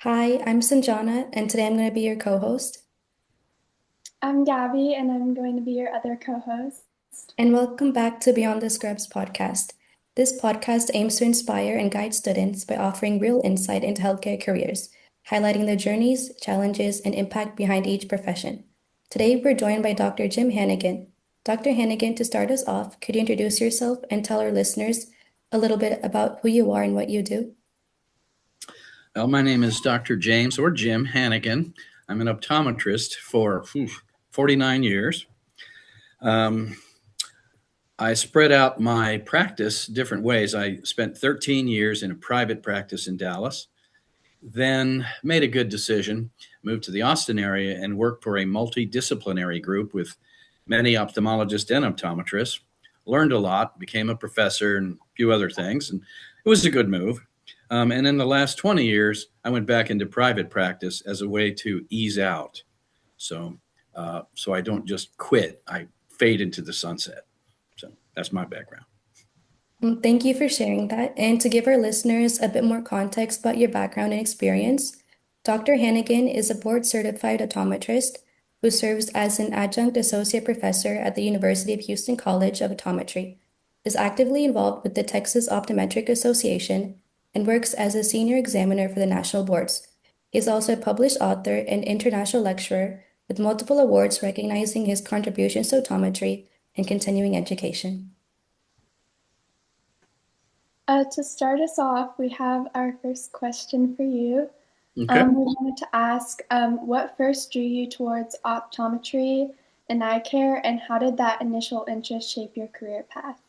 Hi, I'm Sanjana, and today I'm going to be your co-host. I'm Gabby, and I'm going to be your other co host. And welcome back to Beyond the Scrubs podcast. This podcast aims to inspire and guide students by offering real insight into healthcare careers, highlighting the journeys, challenges, and impact behind each profession. Today, we're joined by Dr. Jim Hannigan. Dr. Hannigan, to start us off, could you introduce yourself and tell our listeners a little bit about who you are and what you do? Well, my name is Dr. James or Jim Hannigan. I'm an optometrist for 49 years. Um, I spread out my practice different ways. I spent 13 years in a private practice in Dallas, then made a good decision, moved to the Austin area and worked for a multidisciplinary group with many ophthalmologists and optometrists. Learned a lot, became a professor and a few other things, and it was a good move. And in the last 20 years, I went back into private practice as a way to ease out. So I don't just quit, I fade into the sunset. So that's my background. Thank you for sharing that. And to give our listeners a bit more context about your background and experience, Dr. Hannigan is a board certified optometrist who serves as an adjunct associate professor at the University of Houston College of Optometry, is actively involved with the Texas Optometric Association, and works as a senior examiner for the national boards. He is also a published author and international lecturer with multiple awards recognizing his contributions to optometry and continuing education. To start us off, we have our first question for you. Okay. We wanted to ask what first drew you towards optometry and eye care, and how did that initial interest shape your career path?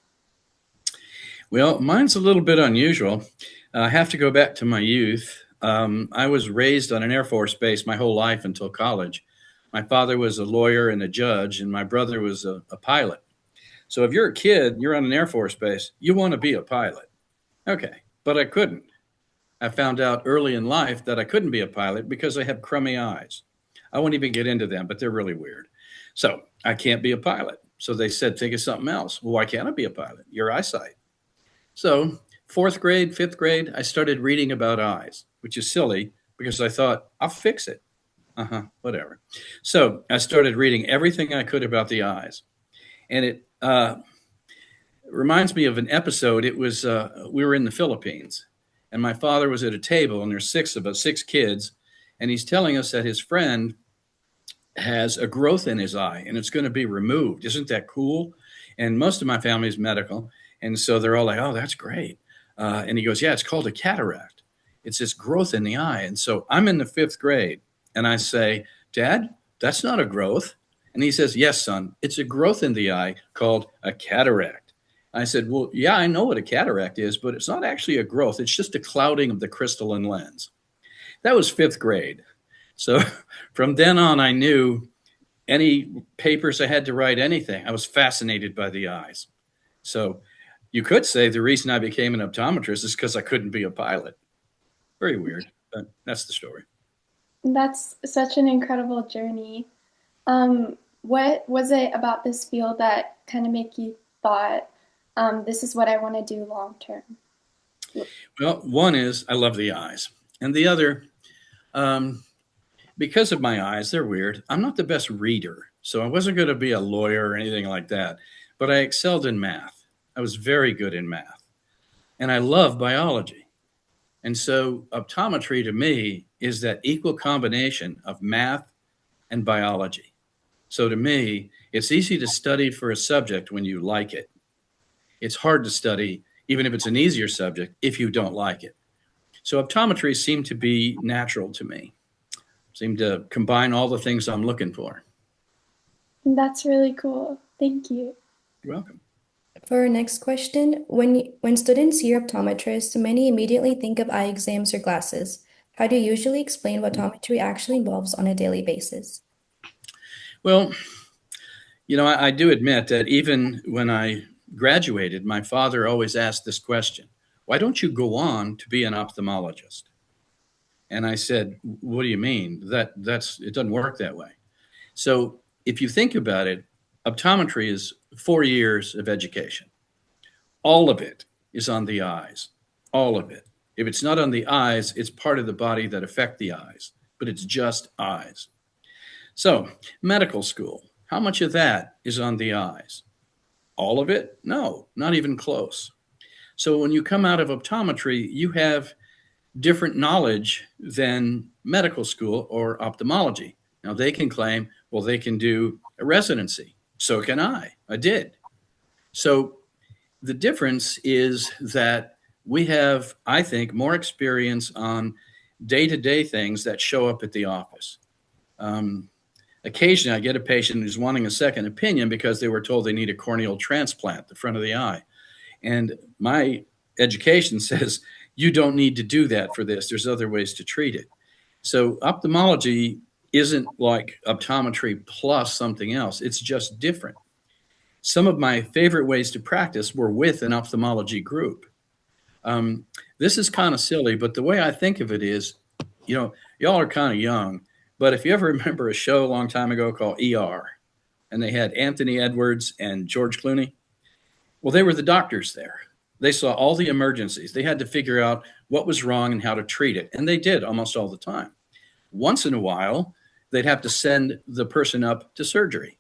Well, mine's a little bit unusual. I have to go back to my youth. I was raised on an Air Force base my whole life until college. My father was a lawyer and a judge, and my brother was a pilot. So if you're a kid, you're on an Air Force base, you want to be a pilot. Okay, but I couldn't. I found out early in life that I couldn't be a pilot because I have crummy eyes. I won't even get into them, but they're really weird. So I can't be a pilot. So they said, think of something else. Well, why can't I be a pilot? Your eyesight. So, fourth grade, fifth grade, I started reading about eyes, which is silly because I thought, I'll fix it. Whatever. So, I started reading everything I could about the eyes. And it reminds me of an episode. It was, we were in the Philippines, and my father was at a table, and there's six of us, six kids, and he's telling us that his friend has a growth in his eye and it's going to be removed. Isn't that cool? And most of my family is medical. And so they're all like, oh, that's great. And he goes, yeah, it's called a cataract. It's this growth in the eye. And so I'm in the fifth grade and I say, Dad, that's not a growth. And he says, yes, son, it's a growth in the eye called a cataract. I said, well, yeah, I know what a cataract is, but it's not actually a growth. It's just a clouding of the crystalline lens. That was fifth grade. So from then on, I knew any papers I had to write, anything, I was fascinated by the eyes. So you could say the reason I became an optometrist is because I couldn't be a pilot. Very weird, but that's the story. That's such an incredible journey. What was it about this field that kind of made you thought, this is what I want to do long term? Well, one is I love the eyes, and the other, um, because of my eyes, they're weird. I'm not the best reader, so I wasn't going to be a lawyer or anything like that, but I excelled in math. I was very good in math, and I love biology. And so optometry to me is that equal combination of math and biology. So to me, it's easy to study for a subject when you like it. It's hard to study, even if it's an easier subject, if you don't like it. So optometry seemed to be natural to me, seemed to combine all the things I'm looking for. That's really cool. Thank you. You're welcome. For our next question, when students hear optometrist, many immediately think of eye exams or glasses. How do you usually explain what optometry actually involves on a daily basis? Well, I do admit that even when I graduated, my father always asked this question: why don't you go on to be an ophthalmologist? And I said, what do you mean? That's it doesn't work that way. So if you think about it, optometry is 4 years of education. All of it is on the eyes. All of it. If it's not on the eyes, it's part of the body that affect the eyes, but it's just eyes. So, medical school, how much of that is on the eyes? All of it? No, not even close. So when you come out of optometry, you have different knowledge than medical school or ophthalmology. Now they can claim, well, they can do a residency. So can I. I did. So the difference is that we have, I think, more experience on day to day things that show up at the office. Um, Occasionally, I get a patient who's wanting a second opinion because they were told they need a corneal transplant, the front of the eye. And my education says you don't need to do that for this. There's other ways to treat it. So ophthalmology isn't like optometry plus something else. It's just different. Some of my favorite ways to practice were with an ophthalmology group. Um, this is kind of silly, but the way I think of it is, y'all are kind of young, but if you ever remember a show a long time ago called ER, and they had Anthony Edwards and George Clooney, well, they were the doctors there. They saw all the emergencies. They had to figure out what was wrong and how to treat it. And they did almost all the time. Once in a while, they'd have to send the person up to surgery.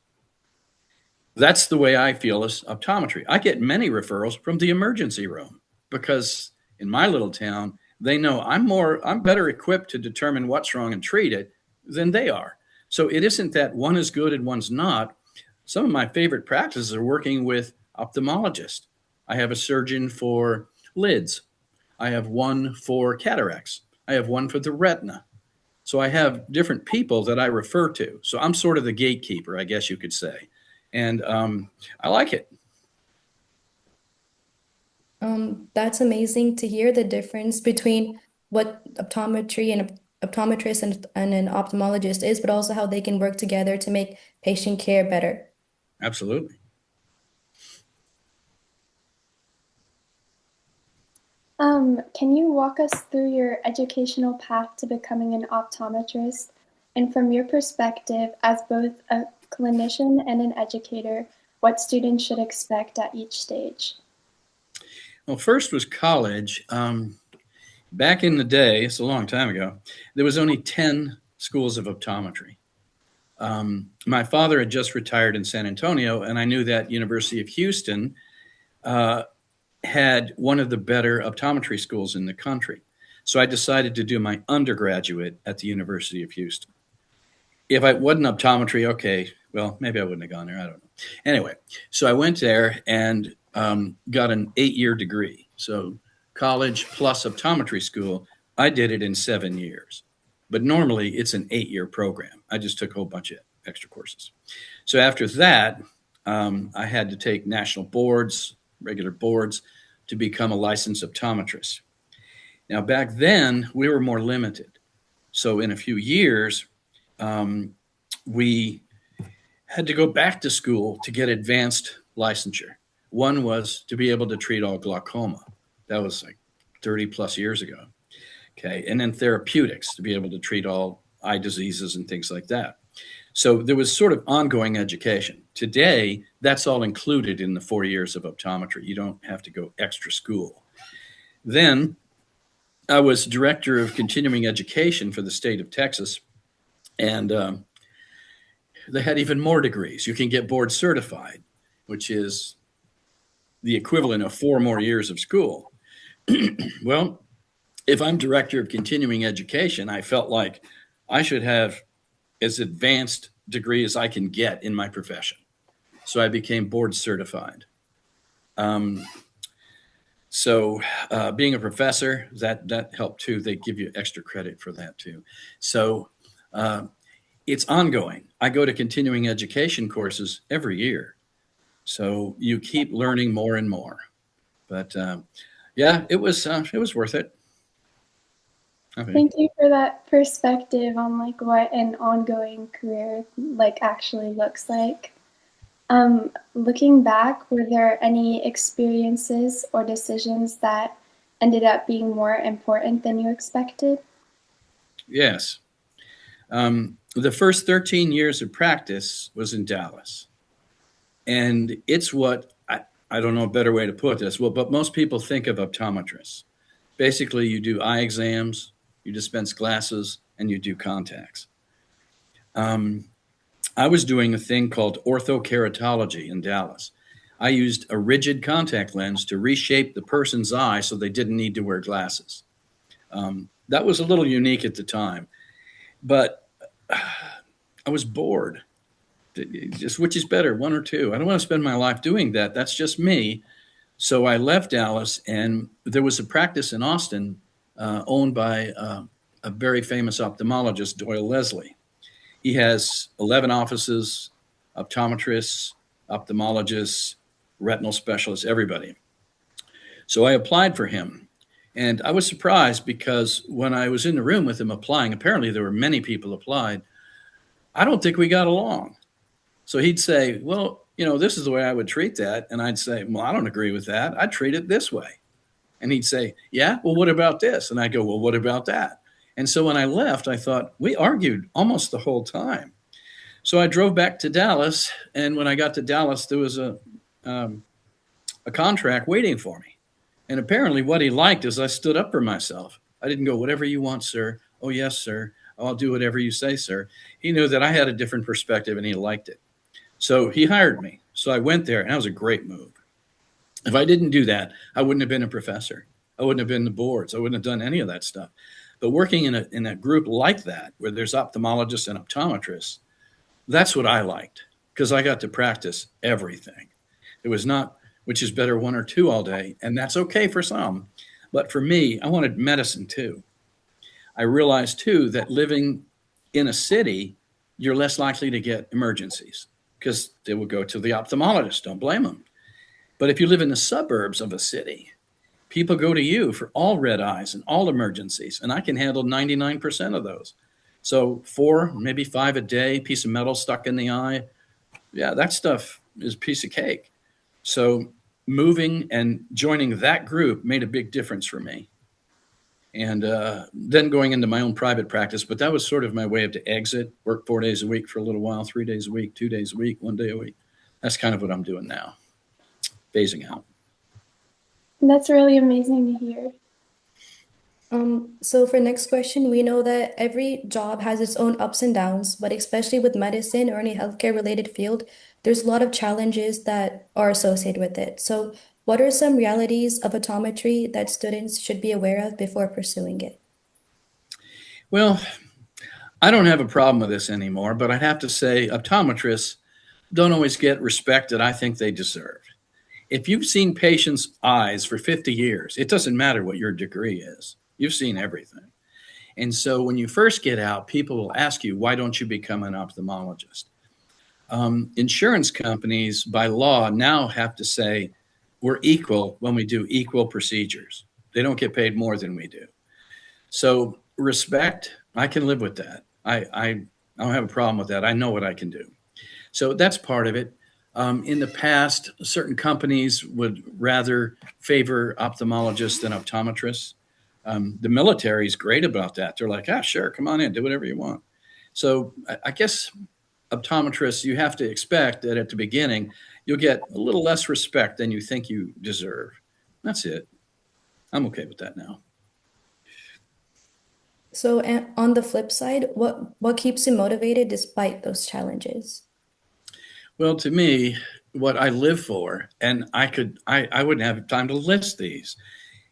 That's the way I feel as optometry. I get many referrals from the emergency room because in my little town, they know I'm better equipped to determine what's wrong and treat it than they are. So it isn't that one is good and one's not. Some of my favorite practices are working with ophthalmologists. I have a surgeon for lids. I have one for cataracts. I have one for the retina. So I have different people that I refer to. So I'm sort of the gatekeeper, I guess you could say. And I like it. That's amazing to hear the difference between what optometry and optometrist and an ophthalmologist is, but also how they can work together to make patient care better. Absolutely. Can you walk us through your educational path to becoming an optometrist? And from your perspective, as both a clinician and an educator, what students should expect at each stage? Well, first was college. Back in the day, it's a long time ago, there was only 10 schools of optometry. My father had just retired in San Antonio, and I knew that University of Houston had one of the better optometry schools in the country. So I decided to do my undergraduate at the University of Houston. If I wasn't optometry, okay, well, maybe I wouldn't have gone there. I don't know. Anyway, so I went there and got an 8-year degree. So college plus optometry school, I did it in 7 years. But normally it's an 8-year program. I just took a whole bunch of extra courses. So after that, I had to take national boards, regular boards, to become a licensed optometrist. Now, back then, we were more limited. So in a few years, we had to go back to school to get advanced licensure. One was to be able to treat all glaucoma. That was like 30 plus years ago. Okay. And then therapeutics to be able to treat all eye diseases and things like that. So there was sort of ongoing education. Today, that's all included in the 4 years of optometry. You don't have to go extra school. Then I was director of continuing education for the state of Texas. And they had even more degrees. You can get board certified, which is the equivalent of 4 more years of school. Well, if I'm director of continuing education, I felt like I should have as advanced degree as I can get in my profession. So I became board certified. So being a professor, that helped too. They give you extra credit for that too. So it's ongoing. I go to continuing education courses every year. So you keep learning more and more. But yeah, it was worth it. Okay. Thank you for that perspective on like what an ongoing career like actually looks like. Looking back, were there any experiences or decisions that ended up being more important than you expected? Yes. The first 13 years of practice was in Dallas. And it's what I don't know a better way to put this. Well, but most people think of optometrists Basically, you do eye exams, you dispense glasses, and you do contacts. I was doing a thing called orthokeratology in Dallas. I used a rigid contact lens to reshape the person's eye so they didn't need to wear glasses. That was a little unique at the time, but I was bored. Just which is better, one or two? I don't want to spend my life doing that. That's just me. So I left Dallas, and there was a practice in Austin owned by a very famous ophthalmologist, Doyle Leslie. He has 11 offices, optometrists, ophthalmologists, retinal specialists, everybody. So I applied for him. And I was surprised because when I was in the room with him applying, apparently there were many people applied. I don't think we got along. So he'd say, well, this is the way I would treat that. And I'd say, well, I don't agree with that. I'd treat it this way. And he'd say, yeah, well, what about this? And I go, well, what about that? And so when I left, I thought, we argued almost the whole time. So I drove back to Dallas. And when I got to Dallas, there was a contract waiting for me. And apparently what he liked is I stood up for myself. I didn't go, whatever you want, sir. Oh, yes, sir. I'll do whatever you say, sir. He knew that I had a different perspective and he liked it. So he hired me. So I went there, and that was a great move. If I didn't do that, I wouldn't have been a professor. I wouldn't have been the boards. I wouldn't have done any of that stuff. But working in a group like that, where there's ophthalmologists and optometrists, that's what I liked, because I got to practice everything. It was not, which is better, one or two all day, and that's okay for some. But for me, I wanted medicine too. I realized too that living in a city, you're less likely to get emergencies because they will go to the ophthalmologist. Don't blame them. But if you live in the suburbs of a city, people go to you for all red eyes and all emergencies, and I can handle 99% of those. So 4, maybe 5 a day, piece of metal stuck in the eye. Yeah, that stuff is a piece of cake. So moving and joining that group made a big difference for me. And then going into my own private practice, but that was sort of my way of to exit, work 4 days a week for a little while, 3 days a week, 2 days a week, 1 day a week. That's kind of what I'm doing now, phasing out. That's really amazing to hear. So for next question, we know that every job has its own ups and downs, but especially with medicine or any healthcare related field, there's a lot of challenges that are associated with it. So what are some realities of optometry that students should be aware of before pursuing it? Well, I don't have a problem with this anymore, but I'd have to say optometrists don't always get respect that I think they deserve. If you've seen patients' eyes for 50 years, it doesn't matter what your degree is. You've seen everything. And so when you first get out, people will ask you, why don't you become an ophthalmologist? Insurance companies, by law, now have to say, we're equal when we do equal procedures. They don't get paid more than we do. So respect, I can live with that. I don't have a problem with that. I know what I can do. So that's part of it. In the past, certain companies would rather favor ophthalmologists than optometrists. The military is great about that. They're like, sure, come on in, do whatever you want. So I guess optometrists, you have to expect that at the beginning, you'll get a little less respect than you think you deserve. That's it. I'm okay with that now. So on the flip side, what keeps you motivated despite those challenges? Well, to me, what I live for, and I wouldn't have time to list these,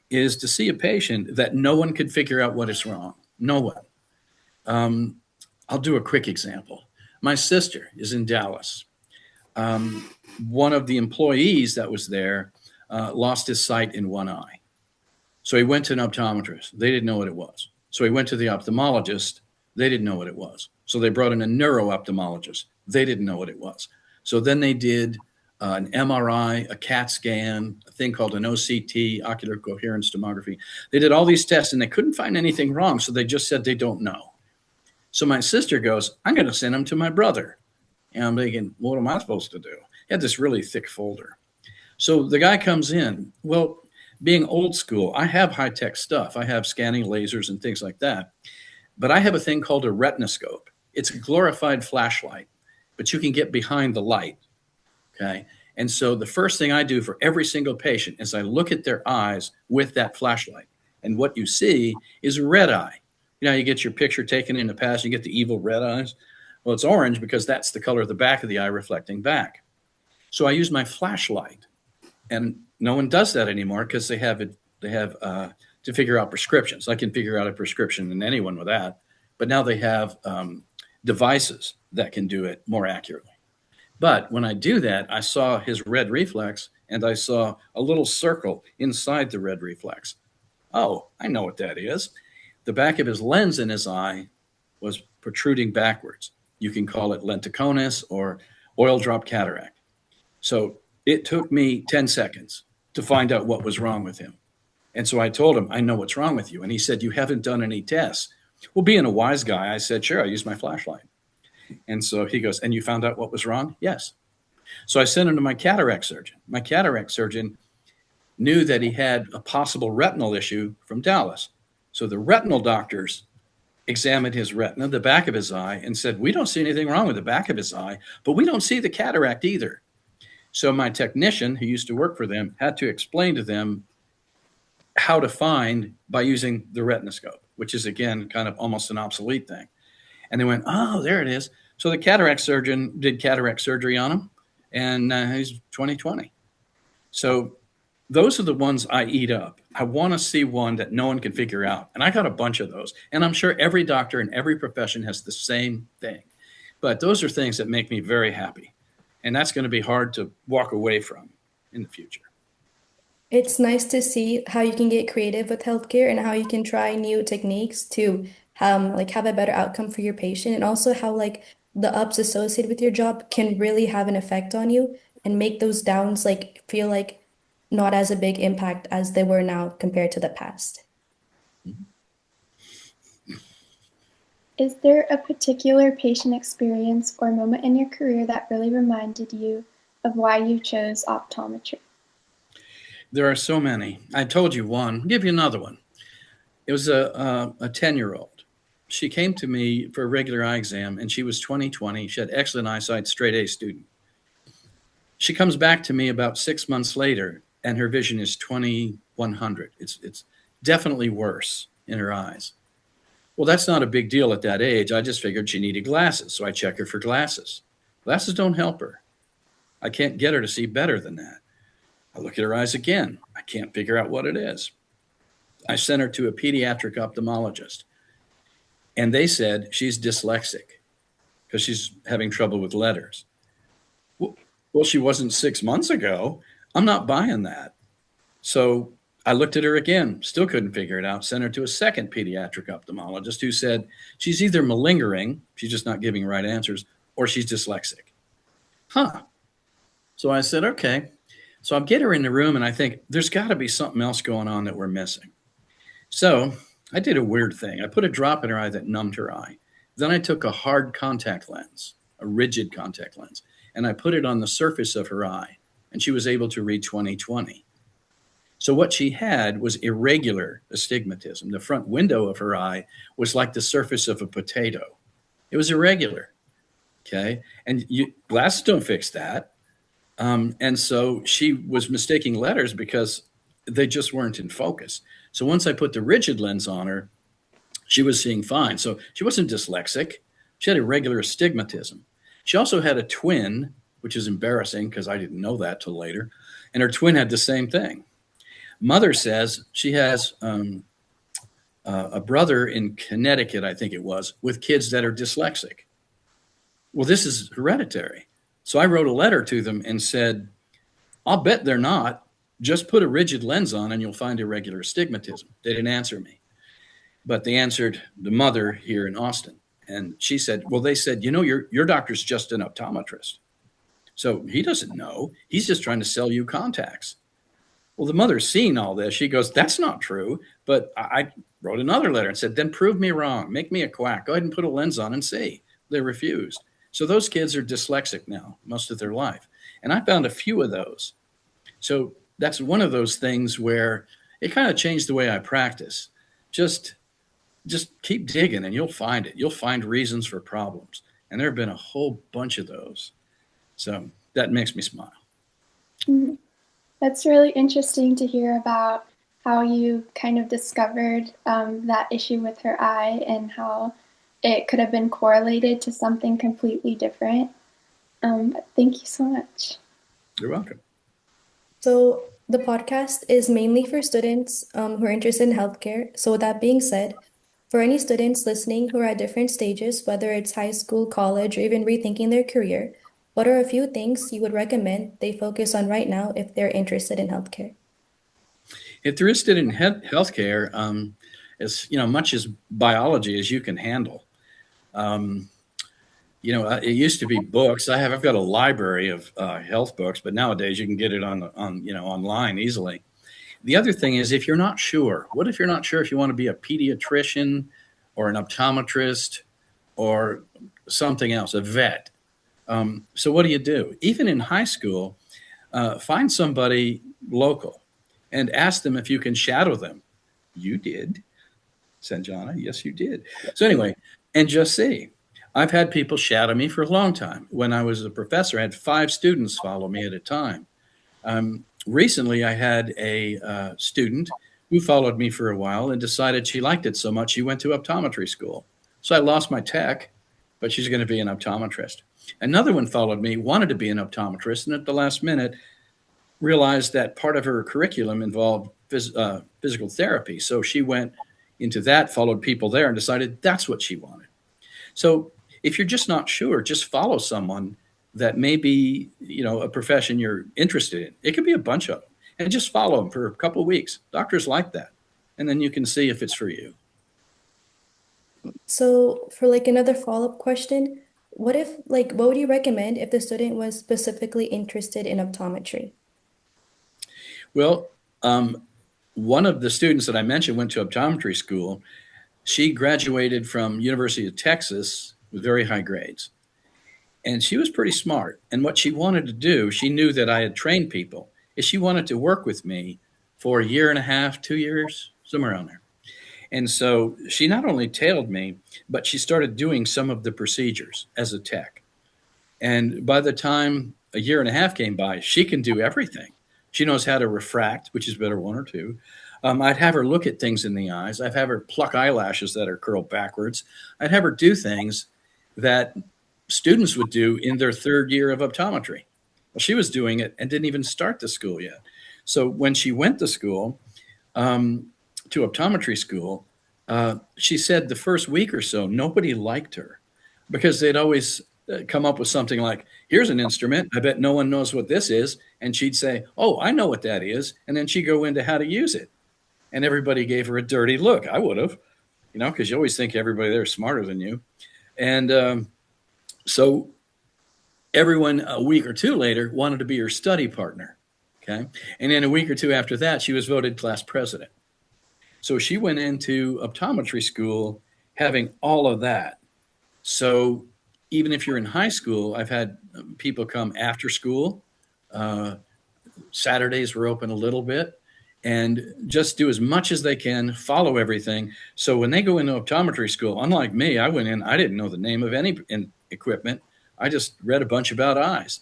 is to see a patient that no one could figure out what is wrong. No one. I'll do a quick example. My sister is in Dallas. One of the employees that was there lost his sight in one eye. So he went to an optometrist. They didn't know what it was. So he went to the ophthalmologist. They didn't know what it was. So they brought in a neuro-ophthalmologist. They didn't know what it was. So then they did an MRI, a CAT scan, a thing called an OCT, ocular coherence tomography. They did all these tests and they couldn't find anything wrong. So they just said they don't know. So my sister goes, I'm going to send him to my brother. And I'm thinking, what am I supposed to do? He had this really thick folder. So the guy comes in. Well, being old school, I have high-tech stuff. I have scanning lasers and things like that. But I have a thing called a retinoscope. It's a glorified flashlight, but you can get behind the light. Okay. And so the first thing I do for every single patient is I look at their eyes with that flashlight. And what you see is red eye. You know, you get your picture taken in the past, you get the evil red eyes. Well, it's orange because that's the color of the back of the eye reflecting back. So I use my flashlight, and no one does that anymore because they have it. They have to figure out prescriptions. I can figure out a prescription than anyone with that, but now they have devices that can do it more accurately. But when I do that, I saw his red reflex, and I saw a little circle inside the red reflex. Oh, I know what that is. The back of his lens in his eye was protruding backwards. You can call it lenticonus or oil drop cataract. So it took me 10 seconds to find out what was wrong with him. And so I told him, I know what's wrong with you. And he said, you haven't done any tests. Well, being a wise guy, I said, sure, I used my flashlight. And so he goes, and you found out what was wrong? Yes. So I sent him to my cataract surgeon. My cataract surgeon knew that he had a possible retinal issue from Dallas. So the retinal doctors examined his retina, the back of his eye, and said, we don't see anything wrong with the back of his eye, but we don't see the cataract either. So my technician, who used to work for them, had to explain to them how to find by using the retinoscope, which is, again, kind of almost an obsolete thing. And they went, oh, there it is. So the cataract surgeon did cataract surgery on him, and he's 20/20. So those are the ones I eat up. I want to see one that no one can figure out. And I got a bunch of those. And I'm sure every doctor in every profession has the same thing. But those are things that make me very happy. And that's going to be hard to walk away from in the future. It's nice to see how you can get creative with healthcare and how you can try new techniques to like have a better outcome for your patient, and also how like the ups associated with your job can really have an effect on you and make those downs like feel like not as a big impact as they were now compared to the past. Is there a particular patient experience or moment in your career that really reminded you of why you chose optometry? There are so many. I told you one. I'll give you another one. It was a 10-year-old. She came to me for a regular eye exam, and she was 20/20. She had excellent eyesight, straight A student. She comes back to me about 6 months later, and her vision is 2100. It's definitely worse in her eyes. Well, that's not a big deal at that age. I just figured she needed glasses, so I check her for glasses. Glasses don't help her. I can't get her to see better than that. I look at her eyes again. I can't figure out what it is. I sent her to a pediatric ophthalmologist, and they said she's dyslexic because she's having trouble with letters. Well, she wasn't 6 months ago. I'm not buying that. So I looked at her again, still couldn't figure it out, sent her to a second pediatric ophthalmologist who said she's either malingering, she's just not giving right answers, or she's dyslexic. Huh. So I said, okay. So I get her in the room, and I think there's got to be something else going on that we're missing. So I did a weird thing. I put a drop in her eye that numbed her eye. Then I took a hard contact lens, a rigid contact lens, and I put it on the surface of her eye, and she was able to read 20/20. So what she had was irregular astigmatism. The front window of her eye was like the surface of a potato. It was irregular, okay? And glasses don't fix that. And so she was mistaking letters because they just weren't in focus. So once I put the rigid lens on her, she was seeing fine. So she wasn't dyslexic. She had irregular astigmatism. She also had a twin, which is embarrassing because I didn't know that till later. And her twin had the same thing. Mother says she has a brother in Connecticut, I think it was, with kids that are dyslexic. Well, this is hereditary. So I wrote a letter to them and said, I'll bet they're not. Just put a rigid lens on and you'll find irregular astigmatism. They didn't answer me. But they answered the mother here in Austin. And she said, well, they said, you know, your doctor's just an optometrist. So he doesn't know. He's just trying to sell you contacts. Well, the mother's seen all this. She goes, that's not true. But I wrote another letter and said, then prove me wrong. Make me a quack. Go ahead and put a lens on and see. They refused. So those kids are dyslexic now most of their life. And I found a few of those. So that's one of those things where it kind of changed the way I practice. Just keep digging and you'll find it. You'll find reasons for problems. And there have been a whole bunch of those. So that makes me smile. Mm-hmm. That's really interesting to hear about how you kind of discovered that issue with her eye and how it could have been correlated to something completely different. But thank you so much. You're welcome. So the podcast is mainly for students who are interested in healthcare. So with that being said, for any students listening who are at different stages, whether it's high school, college, or even rethinking their career, what are a few things you would recommend they focus on right now if they're interested in healthcare? If they're interested in healthcare, as much as biology as you can handle. Um, it used to be books. I've got a library of health books, but nowadays you can get it online easily. The other thing is, if you're not sure, what if you're not sure if you want to be a pediatrician or an optometrist or something else, a vet? So what do? Even in high school, find somebody local and ask them if you can shadow them. You did, Sanjana. Yes, you did. So anyway, and just see. I've had people shadow me for a long time. When I was a professor, I had 5 students follow me at a time. Recently, I had a student who followed me for a while and decided she liked it so much she went to optometry school. So I lost my tech, but she's going to be an optometrist. Another one followed me, wanted to be an optometrist, and at the last minute realized that part of her curriculum involved physical therapy. So she went into that, followed people there, and decided that's what she wanted. So if you're just not sure, just follow someone that may be, a profession you're interested in. It could be a bunch of them, and just follow them for a couple of weeks. Doctors like that, and then you can see if it's for you. So for like another follow-up question, what would you recommend if the student was specifically interested in optometry? Well, one of the students that I mentioned went to optometry school. She graduated from University of Texas with very high grades. And she was pretty smart. And what she wanted to do, she knew that I had trained people, is she wanted to work with me for a year and a half, 2 years, somewhere around there. And so she not only tailed me, but she started doing some of the procedures as a tech. And by the time a year and a half came by, she can do everything. She knows how to refract, which is better one or two. I'd have her look at things in the eyes. I'd have her pluck eyelashes that are curled backwards. I'd have her do things that students would do in their 3rd year of optometry. Well, she was doing it and didn't even start the school yet. So when she went to school, to optometry school, she said the first week or so, nobody liked her because they'd always come up with something like, here's an instrument. I bet no one knows what this is. And she'd say, oh, I know what that is. And then she'd go into how to use it. And everybody gave her a dirty look. I would have, because you always think everybody there is smarter than you. And so everyone a week or two later wanted to be her study partner. Okay. And then a week or two after that, she was voted class president. So she went into optometry school having all of that. So even if you're in high school, I've had people come after school. Saturdays were open a little bit, and just do as much as they can, follow everything. So when they go into optometry school, unlike me, I went in, I didn't know the name of any equipment. I just read a bunch about eyes.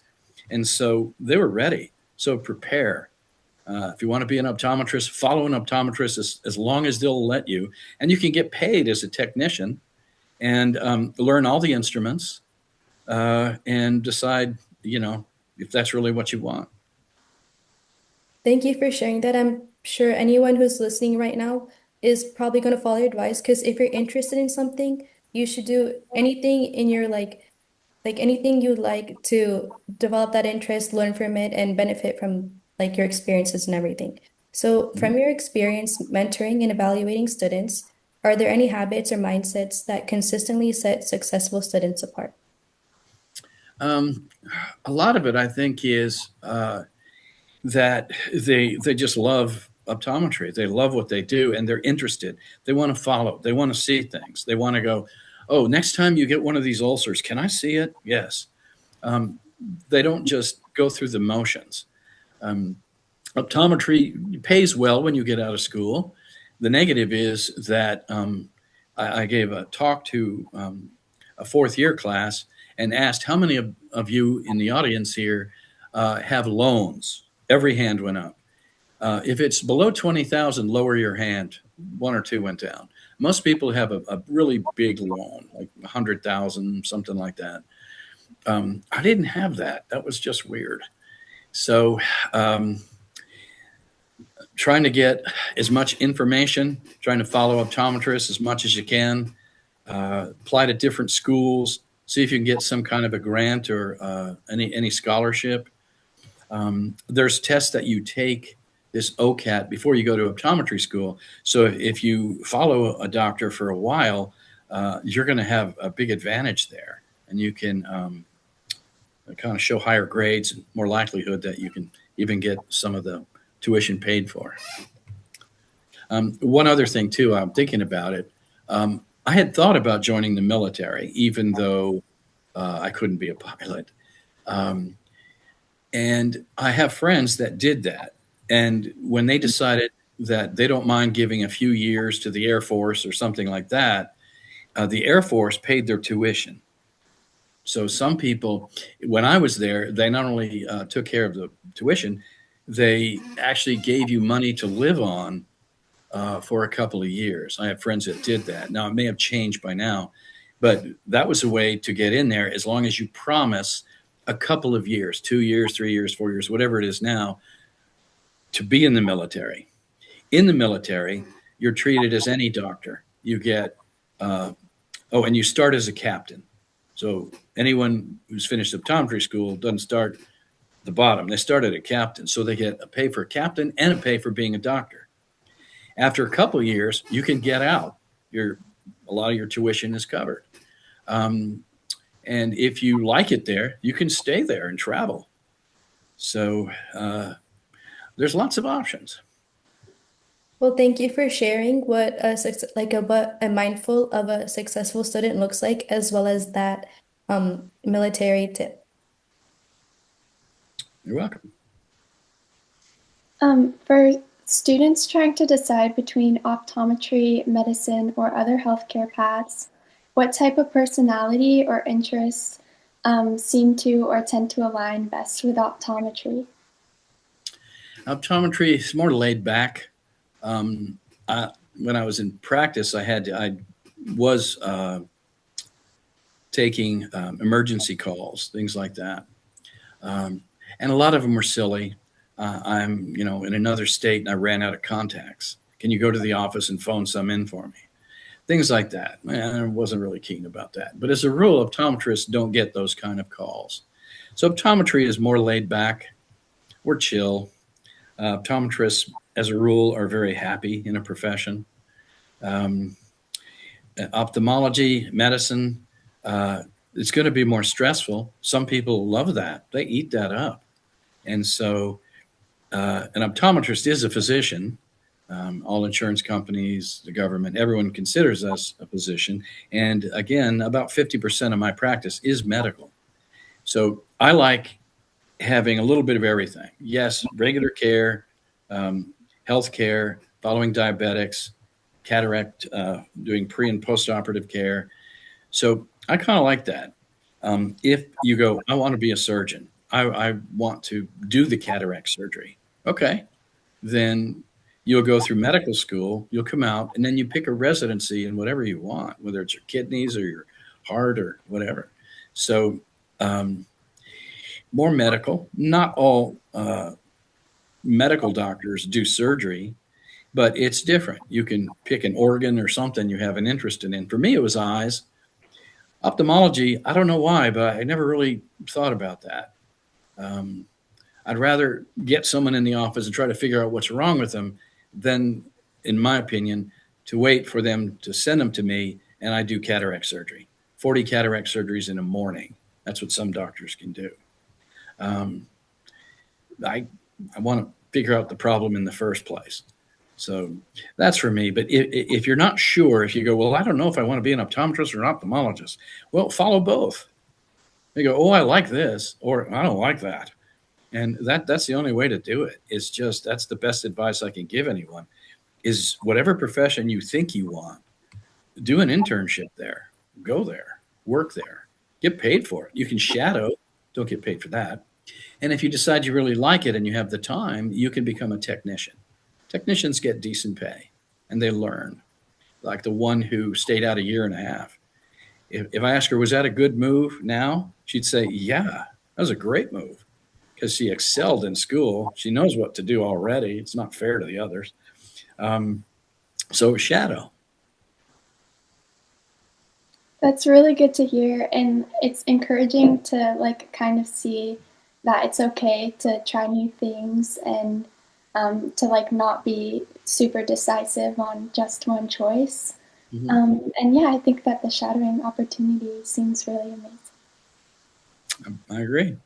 And so they were ready. So prepare. If you want to be an optometrist, follow an optometrist as long as they'll let you. And you can get paid as a technician and learn all the instruments and decide, if that's really what you want. Thank you for sharing that. I'm sure anyone who's listening right now is probably going to follow your advice because if you're interested in something, you should do anything in your like anything you'd like to develop that interest, learn from it, and benefit from like your experiences and everything. So, from your experience mentoring and evaluating students, are there any habits or mindsets that consistently set successful students apart? A lot of it, I think, is that they just love optometry. They love what they do, and they're interested. They want to follow. They want to see things. They want to go, oh, next time you get one of these ulcers, can I see it? Yes. They don't just go through the motions. Optometry pays well when you get out of school. The negative is that I gave a talk to a 4th year class and asked how many of you in the audience here have loans. Every hand went up. If it's below 20,000, lower your hand. One or two went down. Most people have a really big loan, like 100,000, something like that. I didn't have that. That was just weird. So, trying to get as much information, trying to follow optometrists as much as you can, apply to different schools, see if you can get some kind of a grant or any scholarship. There's tests that you take, this OCAT, before you go to optometry school. So if you follow a doctor for a while, you're going to have a big advantage there, and you can kind of show higher grades and more likelihood that you can even get some of the tuition paid for. One other thing too, I'm thinking about it. I had thought about joining the military, even though I couldn't be a pilot. And I have friends that did that. And when they decided that they don't mind giving a few years to the Air Force or something like that, the Air Force paid their tuition. So some people, when I was there, they not only took care of the tuition, they actually gave you money to live on for a couple of years. I have friends that did that. Now, it may have changed by now, but that was a way to get in there as long as you promise a couple of years, 2 years, 3 years, 4 years, whatever it is now, to be in the military. In the military, you're treated as any doctor. You get, and you start as a captain. So anyone who's finished optometry school doesn't start at the bottom. They start at a captain. So they get a pay for a captain and a pay for being a doctor. After a couple of years, you can get out. A lot of your tuition is covered. And if you like it there, you can stay there and travel. So there's lots of options. Well, thank you for sharing what a mindful of a successful student looks like, as well as that military tip. You're welcome. For students trying to decide between optometry, medicine, or other healthcare paths, what type of personality or interests seem to or tend to align best with optometry? Optometry is more laid back. When I was in practice, I was taking emergency calls, things like that, and a lot of them were silly. I'm, in another state, and I ran out of contacts. Can you go to the office and phone some in for me? Things like that. I wasn't really keen about that. But as a rule, optometrists don't get those kind of calls. So optometry is more laid back. We're chill. Optometrists, as a rule, are very happy in a profession. Ophthalmology, medicine, it's going to be more stressful. Some people love that. They eat that up. And so an optometrist is a physician. All insurance companies, the government, everyone considers us a physician. And again, about 50% of my practice is medical. So I like having a little bit of everything. Yes, regular care, health care, following diabetics, cataract, doing pre and post-operative care. So I kind of like that. If you go, I want to be a surgeon, I want to do the cataract surgery. Okay, then you'll go through medical school, you'll come out, and then you pick a residency in whatever you want, whether it's your kidneys or your heart or whatever. So more medical. Not all medical doctors do surgery, but it's different. You can pick an organ or something you have an interest in. For me, it was eyes. Ophthalmology, I don't know why, but I never really thought about that. I'd rather get someone in the office and try to figure out what's wrong with them than, in my opinion, to wait for them to send them to me and I do cataract surgery. 40 cataract surgeries in a morning. That's what some doctors can do. I want to figure out the problem in the first place. So that's for me. But if you're not sure, if you go, well, I don't know if I want to be an optometrist or an ophthalmologist, well, follow both. You go, oh, I like this, or I don't like that. And that's the only way to do it. It's just, that's the best advice I can give anyone is whatever profession you think you want, do an internship there, go there, work there, get paid for it. You can shadow, don't get paid for that. And if you decide you really like it and you have the time, you can become a technician. Technicians get decent pay and they learn, like the one who stayed out a year and a half. If I ask her, was that a good move now? She'd say, yeah, that was a great move because she excelled in school. She knows what to do already. It's not fair to the others. Um, so shadow. That's really good to hear, and it's encouraging to like kind of see that it's okay to try new things and to like not be super decisive on just one choice. Mhm. And yeah, I think that the shadowing opportunity seems really amazing. I agree.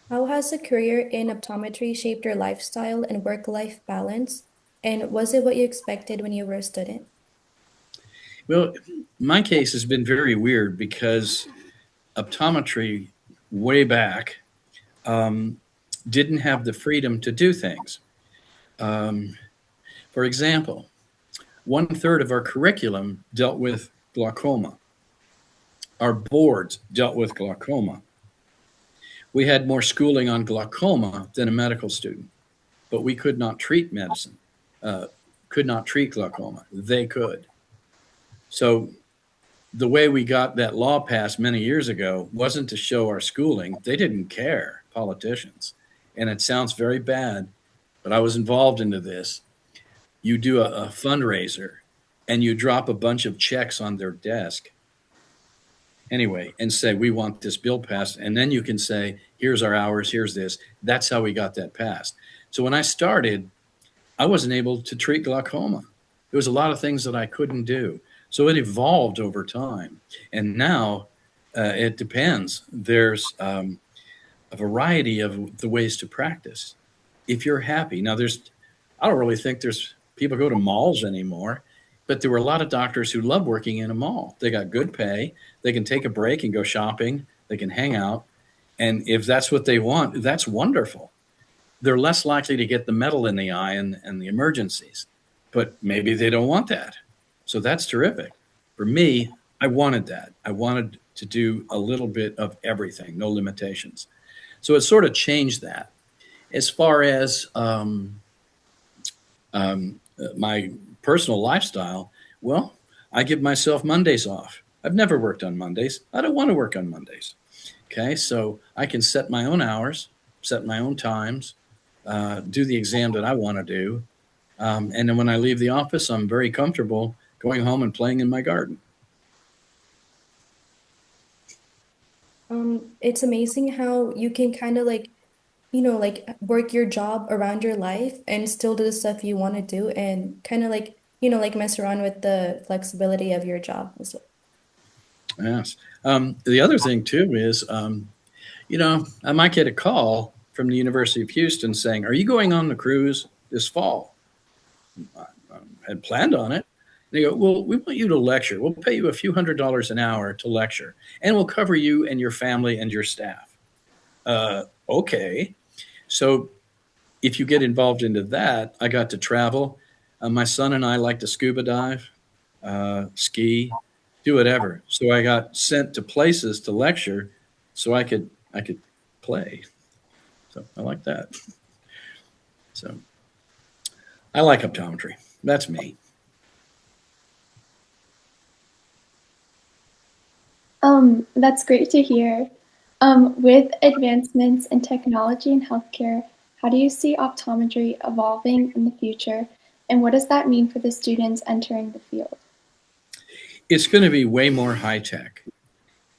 How has a career in optometry shaped your lifestyle and work-life balance? And was it what you expected when you were a student? Well, my case has been very weird because optometry way back um, didn't have the freedom to do things. Um, for example, 1/3 of our curriculum dealt with glaucoma. Our boards dealt with glaucoma. We had more schooling on glaucoma than a medical student, but we could not treat medicine, uh, could not treat glaucoma. They could. So the way we got that law passed many years ago wasn't to show our schooling. They didn't care, politicians. And it sounds very bad, but I was involved into this. You do a fundraiser and you drop a bunch of checks on their desk anyway and say, we want this bill passed. And then you can say, here's our hours, here's this. That's how we got that passed. So when I started, I wasn't able to treat glaucoma. There was a lot of things that I couldn't do. So it evolved over time. And now it depends. There's a variety of the ways to practice. If you're happy. Now, I don't really think there's people go to malls anymore, but there were a lot of doctors who love working in a mall. They got good pay. They can take a break and go shopping. They can hang out. And if that's what they want, that's wonderful. They're less likely to get the metal in the eye and the emergencies, but maybe they don't want that. So that's terrific. For me, I wanted that. I wanted to do a little bit of everything, no limitations. So it sort of changed that. As far as my personal lifestyle, well, I give myself Mondays off. I've never worked on Mondays. I don't want to work on Mondays. Okay, so I can set my own hours, set my own times, do the exam that I want to do. And then when I leave the office, I'm very comfortable going home and playing in my garden. It's amazing how you can kind of like, like work your job around your life and still do the stuff you want to do and kind of like, like mess around with the flexibility of your job as well. Yes. The other thing, too, is, I might get a call from the University of Houston saying, are you going on the cruise this fall? I had planned on it. They go, well, we want you to lecture. We'll pay you a few $100s an hour to lecture, and we'll cover you and your family and your staff. Okay. So if you get involved into that, I got to travel. My son and I like to scuba dive, ski, do whatever. So I got sent to places to lecture, so I could play. So I like that. So I like optometry. That's me. That's great to hear. With advancements in technology and healthcare, how do you see optometry evolving in the future, and what does that mean for the students entering the field? It's going to be way more high tech.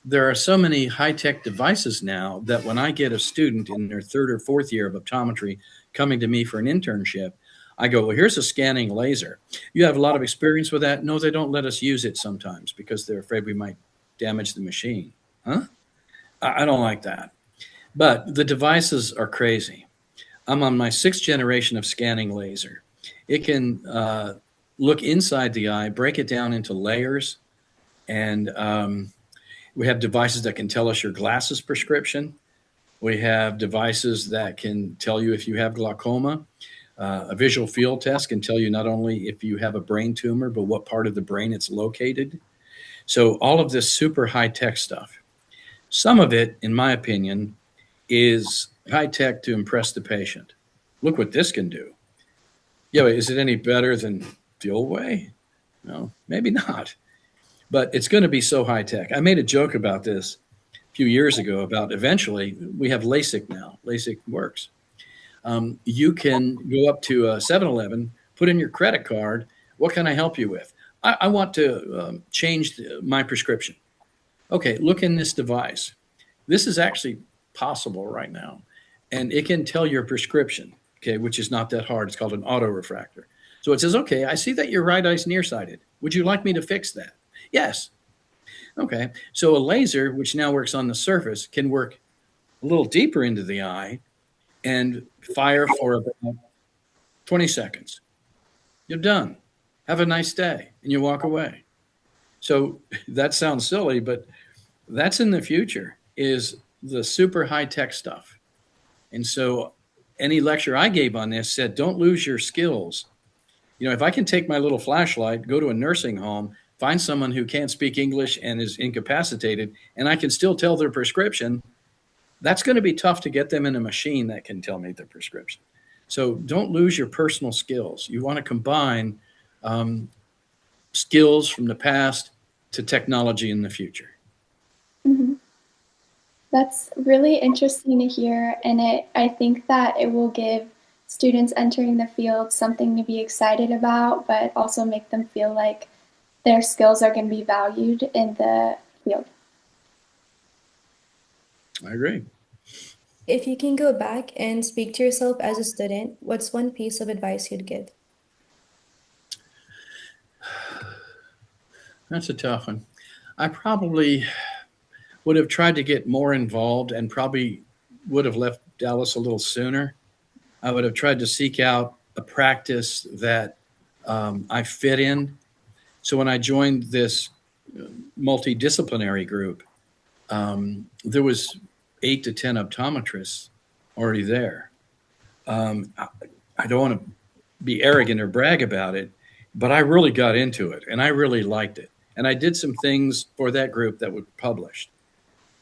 There are so many high tech devices now that when I get a student in their third or fourth year of optometry coming to me for an internship, I go, well, here's a scanning laser. You have a lot of experience with that? No, they don't let us use it sometimes because they're afraid we might damage the machine. Huh? I don't like that. But the devices are crazy. I'm on my sixth generation of scanning laser. It can look inside the eye, break it down into layers, and we have devices that can tell us your glasses prescription. We have devices that can tell you if you have glaucoma. A visual field test can tell you not only if you have a brain tumor, but what part of the brain it's located. So all of this super high tech stuff. Some of it, in my opinion, is high tech to impress the patient. Look what this can do. Yeah, but is it any better than the old way? No, maybe not. But it's going to be so high tech. I made a joke about this a few years ago about eventually we have LASIK now. LASIK works. You can go up to a 7-Eleven, put in your credit card. What can I help you with? I want to change my prescription. Okay, look in this device. This is actually possible right now. And it can tell your prescription, okay, which is not that hard. It's called an autorefractor. So it says, okay, I see that your right eye's nearsighted. Would you like me to fix that? Yes. Okay. So a laser, which now works on the surface, can work a little deeper into the eye and fire for about 20 seconds. You're done. Have a nice day. And you walk away. So that sounds silly, but that's in the future, is the super high tech stuff. And so any lecture I gave on this said, don't lose your skills. You know, if I can take my little flashlight, go to a nursing home, find someone who can't speak English and is incapacitated, and I can still tell their prescription, that's going to be tough to get them in a machine that can tell me their prescription. So don't lose your personal skills. You want to combine skills from the past to technology in the future. Mm-hmm. That's really interesting to hear, and I think that it will give students entering the field something to be excited about, but also make them feel like their skills are going to be valued in the field. I agree. If you can go back and speak to yourself as a student, what's one piece of advice you'd give? That's a tough one. I probably would have tried to get more involved and probably would have left Dallas a little sooner. I would have tried to seek out a practice that I fit in. So when I joined this multidisciplinary group, there was 8 to 10 optometrists already there. I don't want to be arrogant or brag about it, but I really got into it and I really liked it. And I did some things for that group that were published,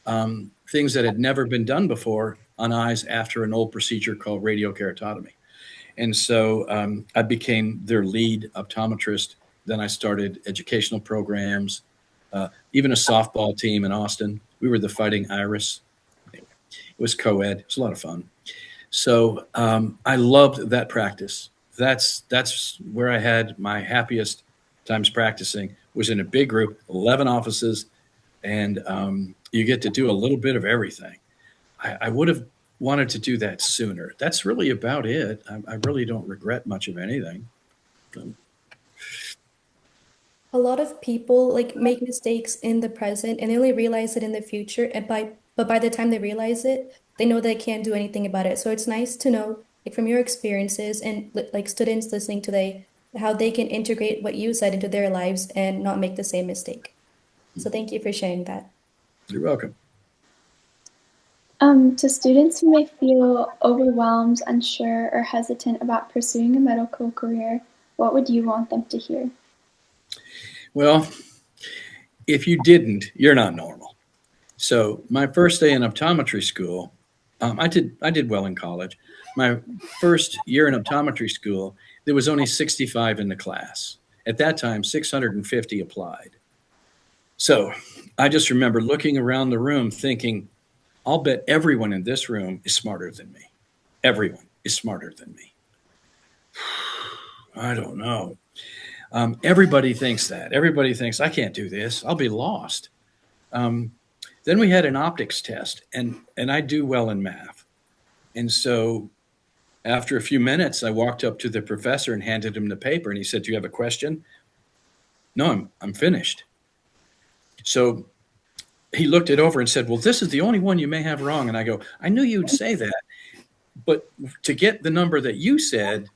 things that had never been done before on eyes after an old procedure called radiokeratotomy. And so I became their lead optometrist. Then I started educational programs, even a softball team in Austin. We were the Fighting Iris. Anyway, it was co-ed. It was a lot of fun. So I loved that practice. That's where I had my happiest times practicing, was in a big group, 11 offices, and you get to do a little bit of everything. I would have wanted to do that sooner. That's really about it. I really don't regret much of anything. A lot of people like make mistakes in the present and they only realize it in the future, and but by the time they realize it, they know they can't do anything about it. So it's nice to know, like from your experiences and like students listening today, how they can integrate what you said into their lives and not make the same mistake. So thank you for sharing that. You're welcome. To students who may feel overwhelmed, unsure, or hesitant about pursuing a medical career, what would you want them to hear? Well, if you didn't, you're not normal. So my first day in optometry school, I did well in college. My first year in optometry school, there was only 65 in the class. At that time, 650 applied. So I just remember looking around the room thinking, I'll bet everyone in this room is smarter than me. Everyone is smarter than me. I don't know. Everybody thinks that. Everybody thinks, I can't do this. I'll be lost. Then we had an optics test, and I do well in math. And so after a few minutes, I walked up to the professor and handed him the paper, and he said, do you have a question? No, I'm finished. So he looked it over and said, well, this is the only one you may have wrong. And I go, I knew you'd say that. But to get the number that you said,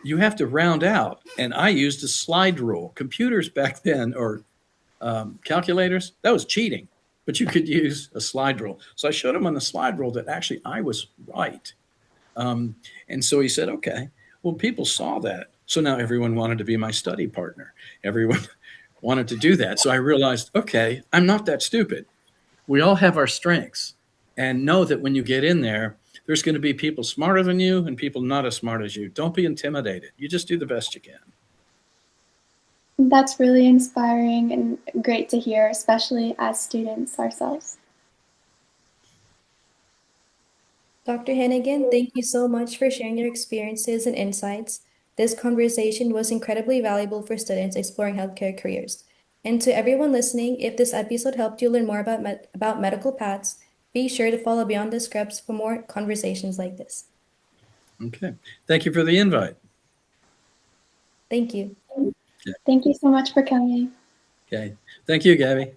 you have to round out. And I used a slide rule. Computers back then, or calculators, that was cheating. But you could use a slide rule. So I showed him on the slide rule that actually I was right. And so he said, okay, well, people saw that. So now everyone wanted to be my study partner. Everyone wanted to do that. So I realized, okay, I'm not that stupid. We all have our strengths. and know that when you get in there, there's going to be people smarter than you and people not as smart as you. Don't be intimidated. You just do the best you can. That's really inspiring and great to hear, especially as students ourselves. Dr. Hannigan, thank you so much for sharing your experiences and insights. This conversation was incredibly valuable for students exploring healthcare careers. And to everyone listening, if this episode helped you learn more about medical paths, be sure to follow Beyond the Scripts for more conversations like this. Okay. Thank you for the invite. Thank you. Thank you so much for coming. Okay. Thank you, Gabby.